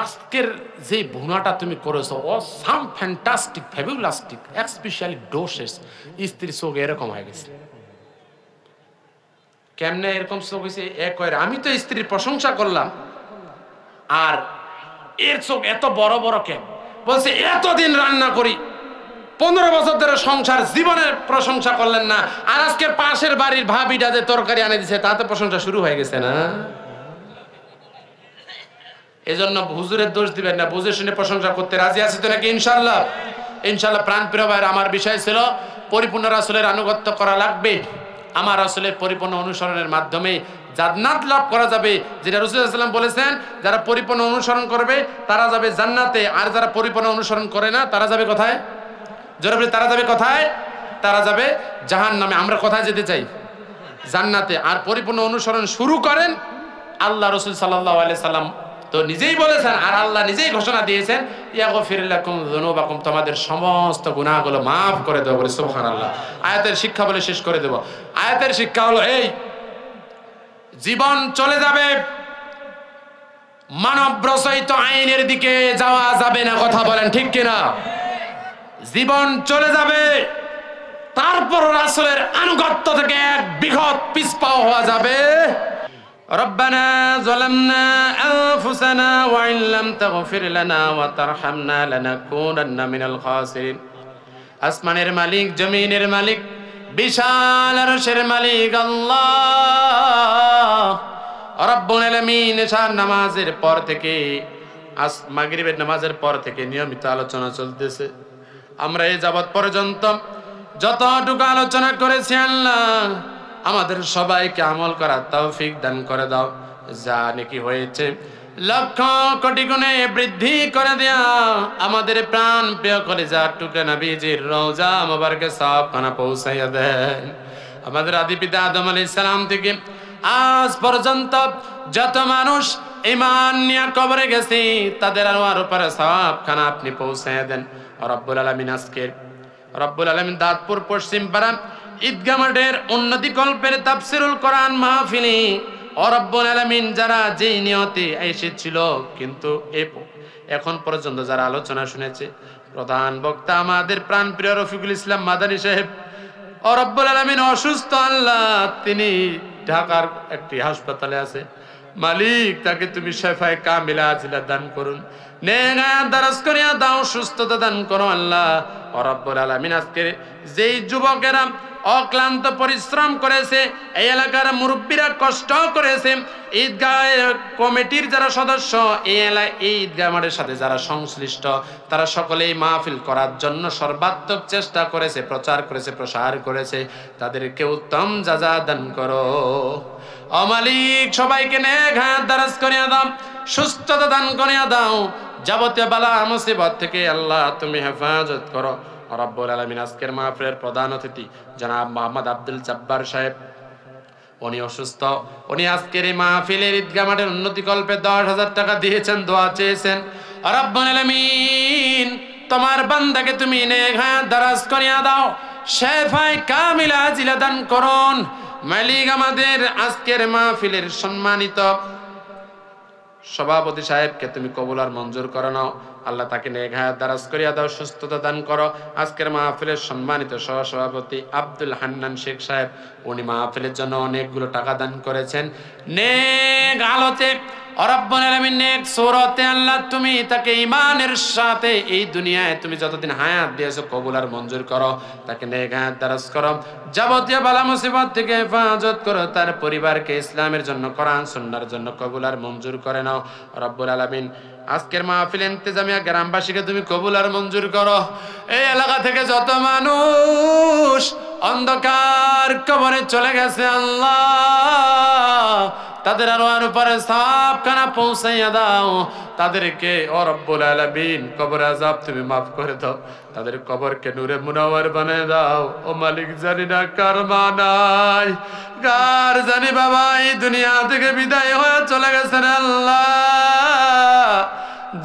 আজকের যে ভুনাটা তুমি করেছো ও সাম ফ্যান্টাস্টিক ফ্যাবুলাস্টিক এক্সপেশালি ডোসেস। স্ত্রীর চোখ এরকম হয়ে গেছে। কেমনে এরকম চোখ হয়েছে? আমি তো স্ত্রীর প্রশংসা করলাম আর এর চোখ এত বড় বড় কেন? বলছে এতদিন রান্না করি, 15 বছর ধরে সংসার, জীবনের প্রশংসা করলেন না, আর আজকে পাশের বাড়ির ভাবিটা যে তরকারি আনে দিছে তাতে প্রশংসা শুরু হয়ে গেছে না? এজন্য হুজুরের দোষ দিবেন না, বুঝে শুনে প্রশংসা করতে রাজি আছি তো নাকি? ইনশাআল্লাহ। ইনশাআল্লাহ। প্রাণ প্রিয় ভাইরা, আমার বিষয় ছিল পরিপূর্ণ রাসূলের আনুগত্য করা লাগবে। আমার রাসূলের পরিপূর্ণ অনুসরণের মাধ্যমে জান্নাত লাভ করা যাবে, যেটা রাসূল সাল্লাল্লাহু আলাইহি ওয়াসাল্লাম বলেছেন, যারা পরিপূর্ণ অনুসরণ করবে তারা যাবে জান্নাতে, আর যারা পরিপূর্ণ অনুসরণ করে না তারা যাবে কোথায়? জোরে বলে, তারা যাবে কোথায়? তারা যাবে জাহান্নামে। আমরা কোথায় যেতে চাই? জান্নাতে। আর পরিপূর্ণ অনুসরণ শুরু করেন আল্লাহ রাসূল সাল্লাল্লাহু আলাইহি সাল্লাম তো নিজেই বলেছেন, আর আল্লাহ নিজেই ঘোষণা দিয়েছেন ইয়াগফির লাকুম যুনুবাকুম, তোমাদের সমস্ত গুনাহগুলো maaf করে দেব। বলে সুবহানাল্লাহ। আয়াতের শিক্ষা বলে শেষ করে দেব। আয়াতের শিক্ষা হলো এই, জীবন চলে যাবে, মানব রচিত আইনের দিকে যাওয়া যাবে না। কথা বলেন ঠিক কিনা? জীবন চলে যাবে, তারপর রাসূলের আনুগত্য থেকে এক বিঘত পিছপা হওয়া যাবে। রব্বানা যালামনা আনফুসানা ওয়া ইন লাম তাগফির লানা ওয়া তারহামনা লানাকুনান্না মিনাল খাসিরিন। আসমানের মালিক, জমিনের মালিক, বিশাল আরশের মালিক আল্লাহ রব্বুল আলামিন এশার নামাজের পর থেকে মাগরিবের নামাজের পর থেকে নিয়মিত আলোচনা চলতেছে। আমরা এই যাবৎ পর্যন্ত যতটুকু আলোচনা করেছি আল্লাহ আমাদের সবাইকে আমল করার তৌফিক দান করে দাও। যা নেকি হয়েছে লক্ষ কোটি গুণে বৃদ্ধি করে দেয়া। আমাদের প্রাণ প্রিয় কলিজার টুকরা নবীজির রওজা মোবারকে সওয়াবখানা পৌঁছাইয়া দেন। আমাদের আদি পিতা আদম আলাইহিস সালাম থেকে আজ পর্যন্ত যত মানুষ ঈমান নিয়ে কবরে গেছে তাদের আনোয়ার উপরে সওয়াবখানা আপনি পৌঁছাইয়া দেন রব্বুল আলামিন। আজকে রব্বুল আলামিন দাঁতপুর পশ্চিম পাড়া ঈদগাহ মাঠের উন্নতি কল্পের তাফসীরুল কোরআন মাহফিলে ও রব্বুল আলামিন যারা যেই নিয়তে এসেছিল কিন্তু এখন পর্যন্ত যারা আলোচনা শুনেছে, প্রধান বক্তা আমাদের প্রাণপ্রিয় রফিকুল ইসলাম মাদানী সাহেব ও রব্বুল আলামিন অসুস্থ আল্লাহ, তিনি ঢাকার একটি হাসপাতালে আছে। মালিক তাকে তুমি শিফায়ে কামিলা আজিলা দান করুন, নেগায়া দারাজ করিয়া দাও, সুস্থতা দান করো আল্লাহ ও রব্বুল আলামিন। আজকে যেই যুবকেরা অক্লান্ত পরিশ্রম করেছে, এই এলাকার মুরব্বীরা কষ্ট করেছে, ঈদগাহ কমিটির যারা সদস্য, এই ঈদগাহ মাঠের সাথে যারা সংশ্লিষ্ট, তারা সকলেই মাহফিল করার জন্য সর্বাত্মক চেষ্টা করেছে, প্রচার করেছে, প্রসার করেছে, তাদেরকে উত্তম যাজা দান করো ও মালিক। সবাইকে নেক হায়াত দারাজ করিয়া দাও, সুস্থতা দান করিয়া দাও, যাবতীয় বালা মুসিবত থেকে আল্লাহ তুমি হেফাজত করো রব্বুল আলামিন। আজকের মাহফিলের প্রধান অতিথি জনাব মোহাম্মদ আব্দুল জব্বার সাহেব, উনি অসুস্থ, উনি আজকের এই মাহফিলের ঈদগাহ মাঠের উন্নতি কল্পে 10,000 টাকা দিয়েছেন, দোয়া চেয়েছেন রব্বুল আলামিন। তোমার বান্দাকে তুমি নেক হায়াত দারাজ করিয়া দাও, শেফায়ে কামিলা আজিলা দান করুন। মালিক আমাদের আজকের মাহফিলের সম্মানিত সভাপতি সাহেবকে তুমি কবুল আর মঞ্জুর করে নাও। আল্লাহ তাকে নেক হায়াত দারাজ করিয়া দাও, সুস্থতা দান করো। আজকের মাহফিলের সম্মানিত সহসভাপতি আব্দুল হান্নান শেখ সাহেব, উনি মাহফিলের জন্য অনেকগুলো টাকা দান করেছেন। নেক আলোতে রব্বুল আলামিন নেক সূরতে আল্লাহ তুমি তাকে ঈমানের সাথে এই দুনিয়ায় তুমি যতদিন হায়াত দিয়েছো কবুল আর মঞ্জুর করো, তাকে নেক হায়াত দারাজ করো, যাবতীয় বালা মুসিবত থেকে হেফাজত করো, তার পরিবারকে ইসলামের জন্য কোরআন সুন্নাহর জন্য কবুল আর মঞ্জুর করে নাও রব্বুল আলামিন। আজকের মাহফিল ইন্তেজামিয়া গ্রামবাসীকে তুমি কবুল আর মঞ্জুর করো। এই এলাকা থেকে যত মানুষ অন্ধকার কবরে চলে গেছে আল্লাহ, তাদের আরো উপরে সওয়াবখানা পৌঁছাইয়া দাও। তাদেরকে ও রব্বুল আলামিন কবর আযাব তুমি মাফ করে দাও, তাদের কবরকে নূরে মুনাওয়ার বানিয়ে দাও। ও মালিক জানি না কার মা নাই, কার জানি বাবা এই দুনিয়া থেকে বিদায় হয়ে চলে গেছেন আল্লাহ,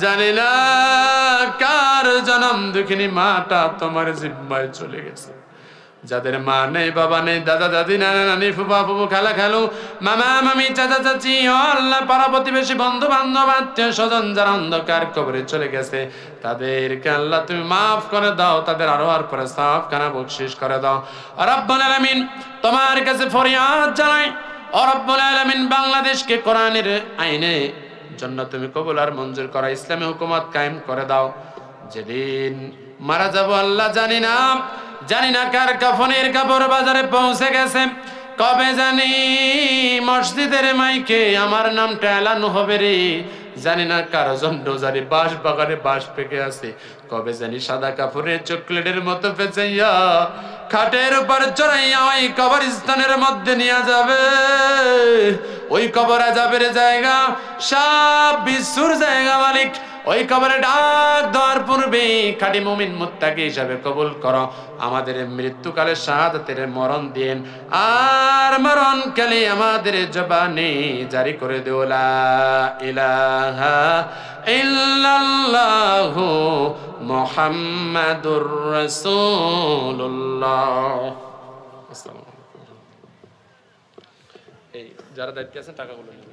জানি না কার জনম দুঃখিনী মাটা তোমার জিম্মায় চলে গেছে। যাদের মা নেই, বাবা নেই, দাদা দাদি, নানা নানি, ফুফা ফুফু, খালা খালু, মামা মামি, চাচা চাচি, আল্লাহ পাড়া প্রতিবেশী, বন্ধু বান্ধব, আত্মীয় স্বজন যারা অন্ধকার কবরে চলে গেছে তাদেরকে আল্লাহ তুমি মাফ করে দাও, তাদের আরো আর পরে সওয়াবখানা বকশিশ করে দাও রব্বুল আলামিন। তোমার কাছে ফরিয়াদ জানাই ও রব্বুল আলামিন, বাংলাদেশকে কোরআনের আইনে জন্য তুমি কবুল আর মঞ্জুর করা, ইসলামী হুকুমত কায়েম করে দাও। যেদিন মারা যাব আল্লাহ জানি না কার কাফনের কাপড় বাজারে পৌঁছে গেছে, কবে জানি মসজিদের মাইকে আমার নামটা এলানো হবে রে, জানি না কার জন্য জানি বাঁশ বাগানে বাঁশ পেকে আছে, কবে জানি সাদা কাপড়ের চকলেটের মতো পেঁচাইয়া খাটের উপর চড়াইয়া ওই কবরস্থানের মধ্যে নিয়ে যাবে। ওই কবর আযাবের জায়গা, সাপ বিচ্ছুর জায়গা মালিক, ওই কবরে ডাক দেওয়ার পূর্বে খাঁটি মুমিন মুত্তাকি হিসাবে কবুল করো। আমাদের মৃত্যুকালে শাহাদাতের মরণ দিন, আর মরণকালে আমাদের জবানে জারি করে দিও লা ইলাহা ইল্লাল্লাহু মুহাম্মাদুর রাসূলুল্লাহ। আসসালামু আলাইকুম। এই যারা দায়িত্বে আছেন টাকাগুলো নিয়ে